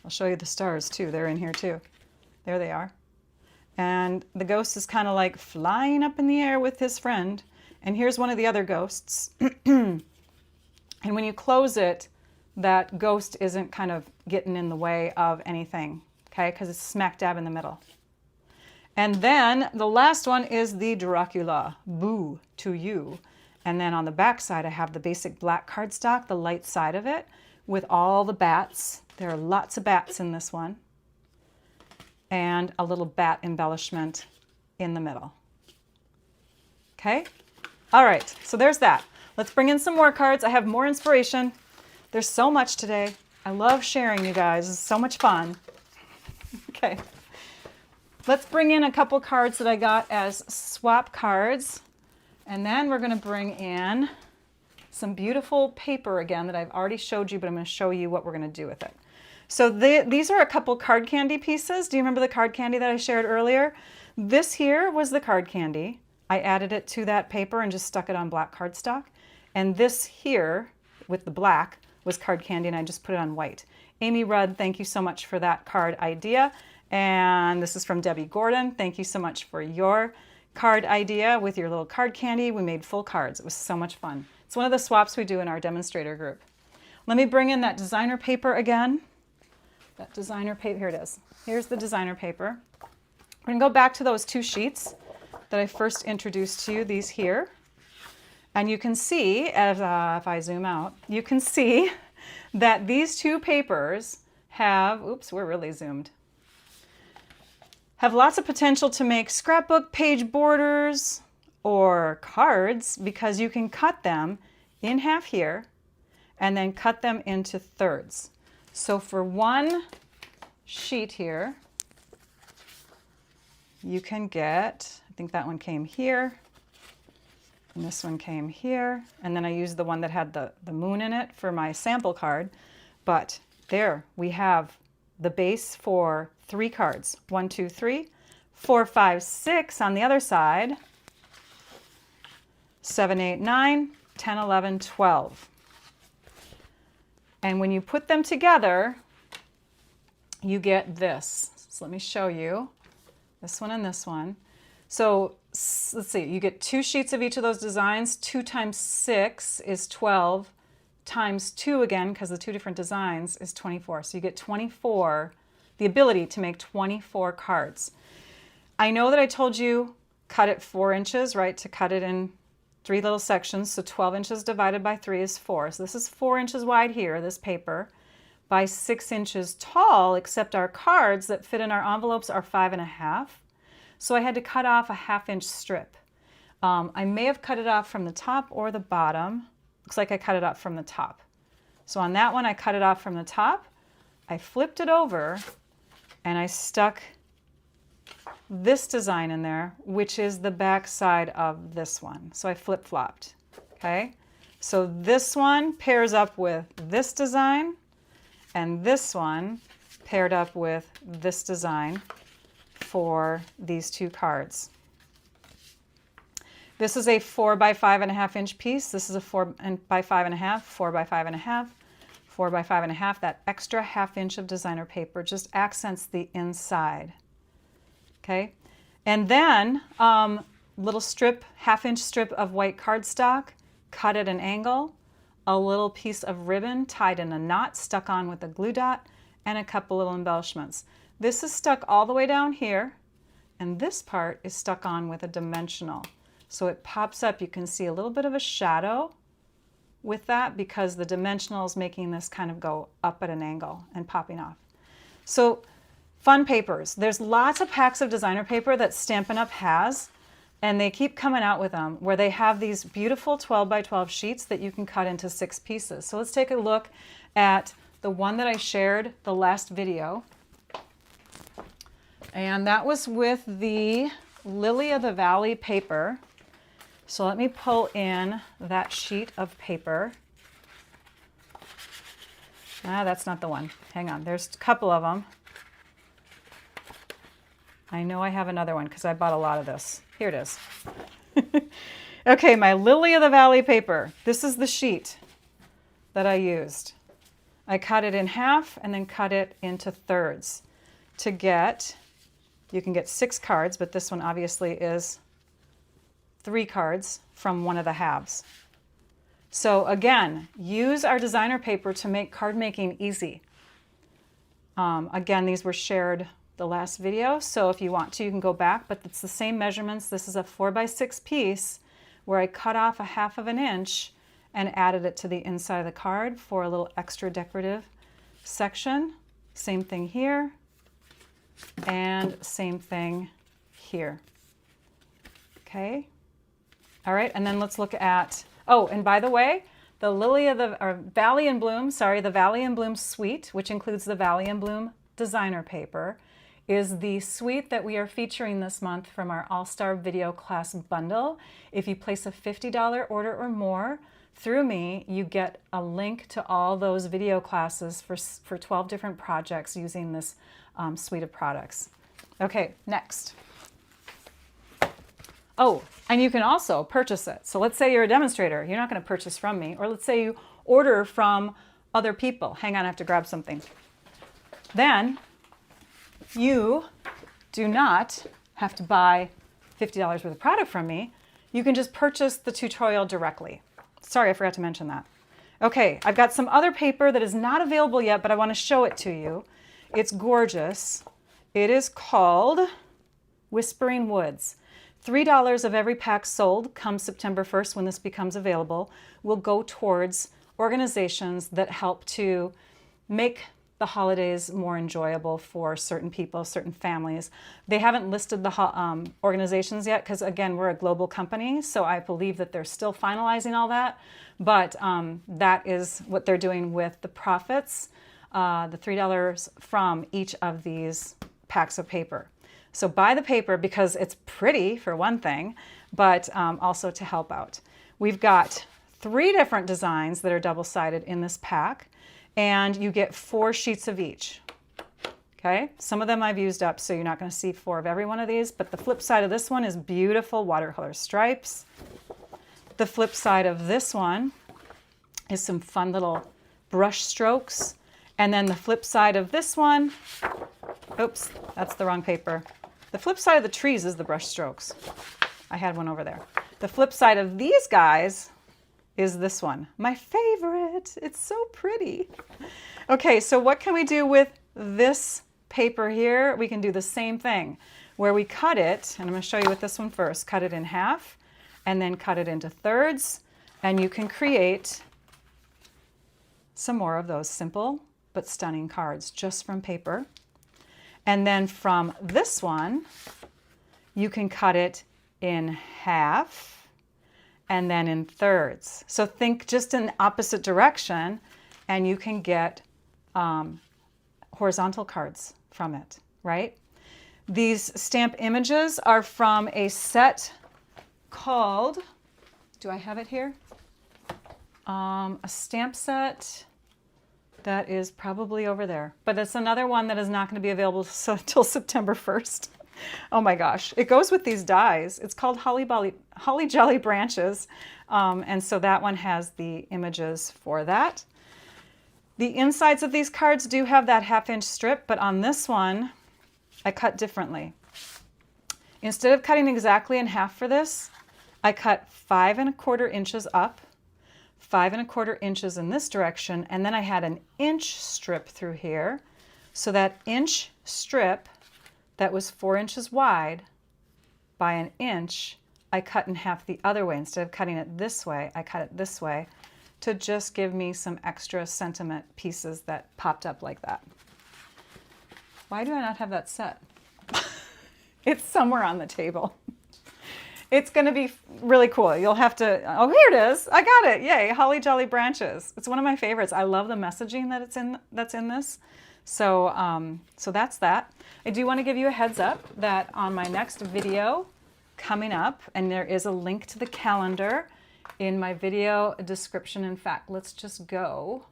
I'll show you the stars too. They're in here too. There they are. And the ghost is kind of like flying up in the air with his friend. And here's one of the other ghosts. And when you close it, that ghost isn't kind of getting in the way of anything, okay? Because it's smack dab in the middle. And then the last one is the Dracula, Boo to You. And then on the back side, I have the basic black cardstock, the light side of it, with all the bats. There are lots of bats in this one. And a little bat embellishment in the middle. Okay? All right, so there's that. Let's bring in some more cards. I have more inspiration. There's so much today. I love sharing, you guys. It's so much fun. Okay. Let's bring in a couple cards that I got as swap cards. And then we're going to bring in some beautiful paper again that I've already showed you, but I'm going to show you what we're going to do with it. So these are a couple card candy pieces. Do you remember the card candy that I shared earlier? This here was the card candy. I added it to that paper and just stuck it on black cardstock. And this here with the black was card candy, and I just put it on white. Amy Rudd, thank you so much for that card idea. And this is from Debbie Gordon. Thank you so much for your card idea with your little card candy. We made full cards. It was so much fun. It's one of the swaps we do in our demonstrator group. Let me bring in that designer paper again. That designer paper, here it is. Here's the designer paper. We're going to go back to those 2 sheets that I first introduced to you, these here. And you can see, if I zoom out, you can see that these 2 papers have, oops, we're really zoomed, have lots of potential to make scrapbook page borders or cards, because you can cut them in half here and then cut them into thirds. So for one sheet here, you can get, I think that one came here, and this one came here, and then I used the one that had the moon in it for my sample card. But there we have the base for 3 cards. 1, 2, 3, 4, 5, 6 on the other side. 7, 8, 9, 10, 11, 12. And when you put them together, you get this. So let me show you this one and this one. So let's see, you get 2 sheets of each of those designs. 2 times 6 is 12, times 2 again, because the 2 different designs, is 24. So you get 24, the ability to make 24 cards. I know that I told you cut it 4 inches, right, to cut it in 3 little sections, so 12 inches divided by 3 is 4. So this is 4 inches wide here, this paper, by 6 inches tall, except our cards that fit in our envelopes are 5.5. So I had to cut off a 1/2 inch strip. I may have cut it off from the top or the bottom. Looks like I cut it off from the top. So on that one, I cut it off from the top. I flipped it over and I stuck this design in there, which is the back side of this one. So I flip-flopped, okay? So this one pairs up with this design, and this one paired up with this design for these 2 cards. This is a 4 by 5.5 inch piece. This is a 4 by 5.5, 4 by 5.5, 4 by 5.5. That extra 1/2 inch of designer paper just accents the inside. Okay, and then little strip, 1/2 inch strip of white cardstock, cut at an angle, a little piece of ribbon tied in a knot, stuck on with a glue dot, and a couple little embellishments. This is stuck all the way down here, and this part is stuck on with a dimensional. So it pops up. You can see a little bit of a shadow with that because the dimensional is making this kind of go up at an angle and popping off. So fun papers. There's lots of packs of designer paper that Stampin' Up! Has, and they keep coming out with them, where they have these beautiful 12 by 12 sheets that you can cut into 6 pieces. So let's take a look at the one that I shared the last video. And that was with the Lily of the Valley paper. So let me pull in that sheet of paper. That's not the one. Hang on, there's a couple of them. I know I have another one because I bought a lot of this. Here it is. Okay, my Lily of the Valley paper. This is the sheet that I used. I cut it in half and then cut it into thirds to get, you can get 6 cards, but this one obviously is 3 cards from one of the halves. So again, use our designer paper to make card making easy. Again, these were shared the last video, so if you want to, you can go back, but it's the same measurements. This is a 4 by 6 piece where I cut off a 1/2 inch and added it to the inside of the card for a little extra decorative section. Same thing here, and same thing here. Okay. All right, and then let's look at, oh, and by the way, the Valley and Bloom, the Valley and Bloom suite, which includes the Valley and Bloom designer paper, is the suite that we are featuring this month from our All-Star Video Class Bundle. If you place a $50 order or more through me, you get a link to all those video classes for 12 different projects using this suite of products. Okay, next. Oh, and you can also purchase it. So let's say you're a demonstrator. You're not going to purchase from me. Or let's say you order from other people. Hang on, I have to grab something. Then you do not have to buy $50 worth of product from me. You can just purchase the tutorial directly. Sorry, I forgot to mention that. Okay, I've got some other paper that is not available yet, but I want to show it to you. It's gorgeous. It is called Whispering Woods. $3 of every pack sold come September 1st, when this becomes available, will go towards organizations that help to make the holidays more enjoyable for certain people, certain families. They haven't listed the organizations yet because, again, we're a global company, so I believe that they're still finalizing all that. But that is what they're doing with the profits, the $3 from each of these packs of paper. So buy the paper because it's pretty, for one thing, but also to help out. We've got 3 different designs that are double-sided in this pack, and you get 4 sheets of each. Okay, some of them I've used up, so you're not going to see 4 of every one of these, but the flip side of this one is beautiful watercolor stripes. The flip side of this one is some fun little brush strokes, and then the flip side of this one, oops, that's the wrong paper. The flip side of the trees is the brush strokes. I had one over there. The flip side of these guys is this one. My favorite. It's so pretty. Okay, so what can we do with this paper here? We can do the same thing where we cut it, and I'm going to show you with this one first. Cut it in half, and then cut it into thirds, and you can create some more of those simple but stunning cards just from paper. And then from this one, you can cut it in half and then in thirds. So think just in the opposite direction, and you can get horizontal cards from it, right? These stamp images are from a set called, do I have it here? A stamp set that is probably over there, but it's another one that is not going to be available until September 1st. Oh my gosh, it goes with these dies. It's called Holly Jolly Branches, and so that one has the images for that. The insides of these cards do have that 1/2 inch strip, but on this one, I cut differently. Instead of cutting exactly in half for this, I cut 5 1/4 inches up, 5 1/4 inches in this direction, and then I had an inch strip through here. So that inch strip that was 4 inches wide by an inch, I cut in half the other way. Instead of cutting it this way, I cut it this way to just give me some extra sentiment pieces that popped up like that. Why do I not have that set? It's somewhere on the table. It's going to be really cool. You'll have to, oh, here it is. I got it. Yay, Holly Jolly Branches. It's one of my favorites. I love the messaging that's in this. So, so that's that. I do want to give you a heads up that on my next video coming up, and there is a link to the calendar in my video description. In fact, let's just go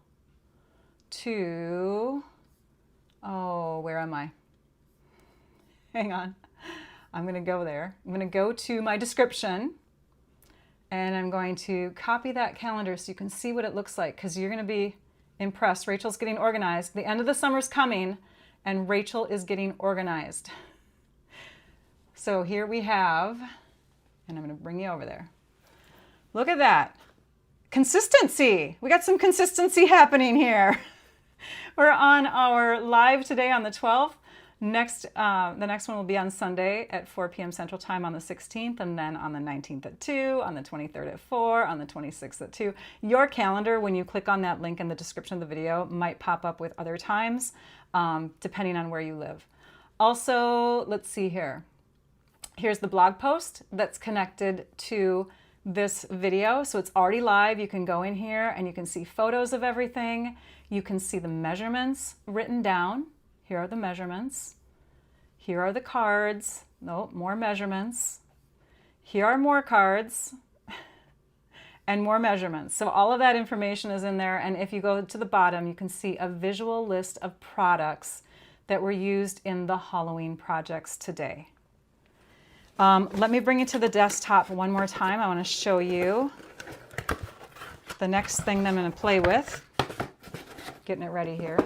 to, oh, where am I? Hang on. I'm going to go there. I'm going to go to my description, and I'm going to copy that calendar so you can see what it looks like, because you're going to be impressed. Rachel's getting organized. The end of the summer's coming, and Rachel is getting organized. So here we have, and I'm going to bring you over there. Look at that. Consistency. We got some consistency happening here. We're on our live today on the 12th. The next one will be on Sunday at 4 p.m. Central Time on the 16th, and then on the 19th at 2, on the 23rd at 4, on the 26th at 2. Your calendar, when you click on that link in the description of the video, might pop up with other times, depending on where you live. Also, let's see here. Here's the blog post that's connected to this video. So it's already live. You can go in here and you can see photos of everything. You can see the measurements written down. Here are the measurements. Here are the cards. No, more measurements. Here are more cards and more measurements. So all of that information is in there. And if you go to the bottom, you can see a visual list of products that were used in the Halloween projects today. Let me bring it to the desktop one more time. I want to show you the next thing that I'm going to play with. Getting it ready here.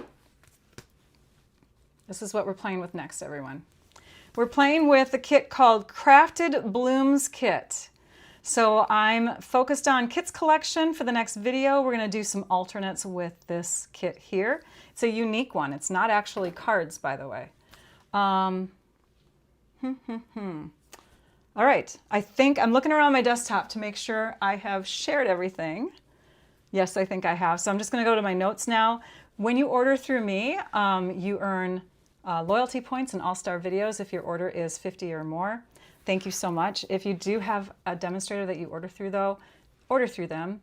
This is what we're playing with next, everyone. We're playing with a kit called Crafted Blooms Kit. So I'm focused on kits collection for the next video. We're going to do some alternates with this kit here. It's a unique one. It's not actually cards, by the way. All right. I think I'm looking around my desktop to make sure I have shared everything. Yes, I think I have. So I'm just going to go to my notes now. When you order through me, you earn loyalty points and all-star videos if your order is 50 or more. Thank you so much. If you do have a demonstrator that you order through, though, order through them.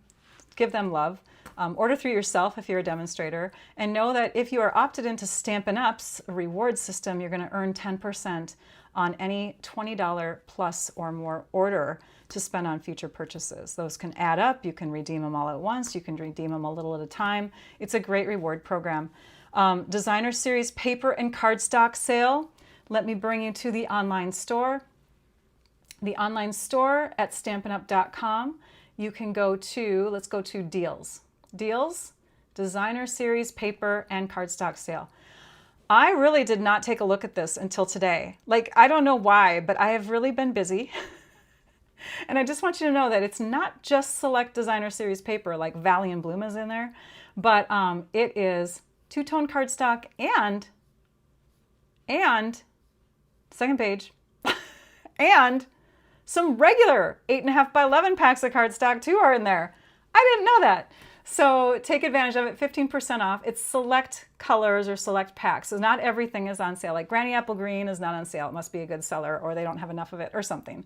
Give them love. Order through yourself if you're a demonstrator. And know that if you are opted into Stampin' Up's reward system, you're going to earn 10% on any $20 plus or more order to spend on future purchases. Those can add up. You can redeem them all at once. You can redeem them a little at a time. It's a great reward program. Designer Series paper and cardstock sale. Let me bring you to the online store. The online store at stampinup.com. You can go to, let's go to deals. Deals, Designer Series paper and cardstock sale. I really did not take a look at this until today. Like, I don't know why, but I have really been busy. And I just want you to know that it's not just select Designer Series paper, like Valley and Bloom is in there, but it is two-tone cardstock and second page, and Some regular 8.5 by 11 packs of cardstock too are in there. I didn't know that. So take advantage of it, 15% off. It's select colors or select packs. So not everything is on sale. Like Granny Apple Green is not on sale. It must be a good seller, or they don't have enough of it or something.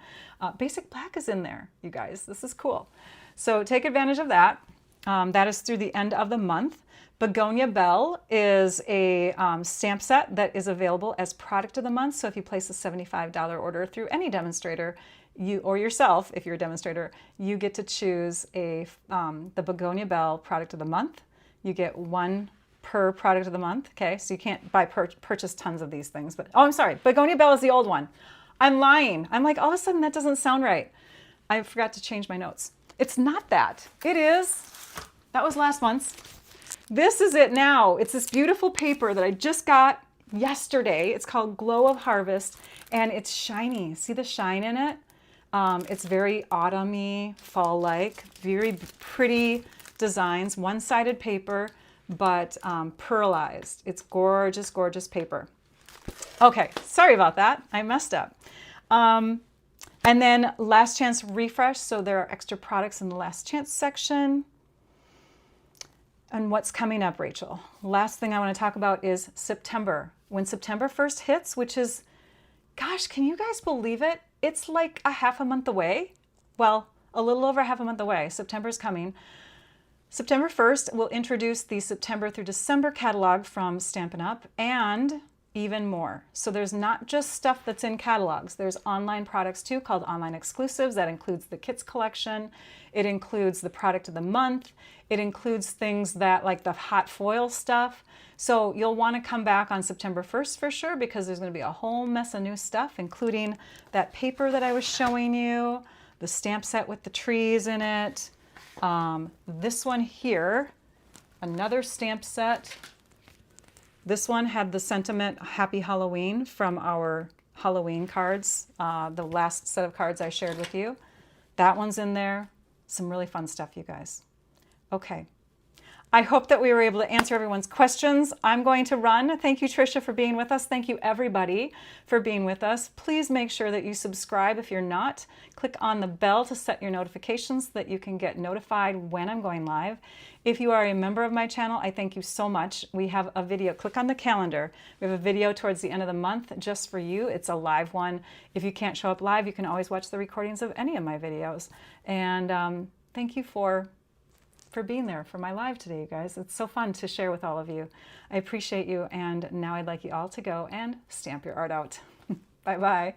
Basic Black is in there, you guys. This is cool. So take advantage of that. That is through the end of the month. Begonia Belle is a stamp set that is available as product of the month. So if you place a $75 order through any demonstrator, you or yourself, if you're a demonstrator, you get to choose the Begonia Belle product of the month. You get one per product of the month. Okay, so you can't purchase tons of these things. But oh, I'm sorry, Begonia Belle is the old one. I'm lying. I'm like, all of a sudden that doesn't sound right. I forgot to change my notes. It's not that. It is. That was last month's. This is it now. It's this beautiful paper that I just got yesterday. It's called Glow of Harvest, and it's shiny. See the shine in it? It's very autumny, fall-like, very pretty designs, one-sided paper, but pearlized. It's gorgeous, gorgeous paper. Okay, sorry about that. I messed up. And then Last Chance Refresh. So there are extra products in the Last Chance section. And what's coming up, Rachel? Last thing I want to talk about is September. When September 1st hits, which is, gosh, can you guys believe it? It's like a half a month away. Well, a little over half a month away. September's coming. September 1st, we'll introduce the September through December catalog from Stampin' Up! And even more. So there's not just stuff that's in catalogs. There's online products too called Online Exclusives. That includes the kits collection. It includes the product of the month. It includes things that like the hot foil stuff. So you'll want to come back on September 1st for sure, because there's going to be a whole mess of new stuff, including that paper that I was showing you, the stamp set with the trees in it, this one here, another stamp set. This one had the sentiment Happy Halloween from our Halloween cards, the last set of cards I shared with you. That one's in there. Some really fun stuff, you guys. Okay. I hope that we were able to answer everyone's questions. I'm going to run. Thank you, Tricia, for being with us. Thank you, everybody, for being with us. Please make sure that you subscribe if you're not. Click on the bell to set your notifications so that you can get notified when I'm going live. If you are a member of my channel, I thank you so much. We have a video. Click on the calendar. We have a video towards the end of the month just for you. It's a live one. If you can't show up live, you can always watch the recordings of any of my videos. And thank you for being there for my live today, you guys. It's so fun to share with all of you. I appreciate you, and now I'd like you all to go and stamp your art out. Bye-bye.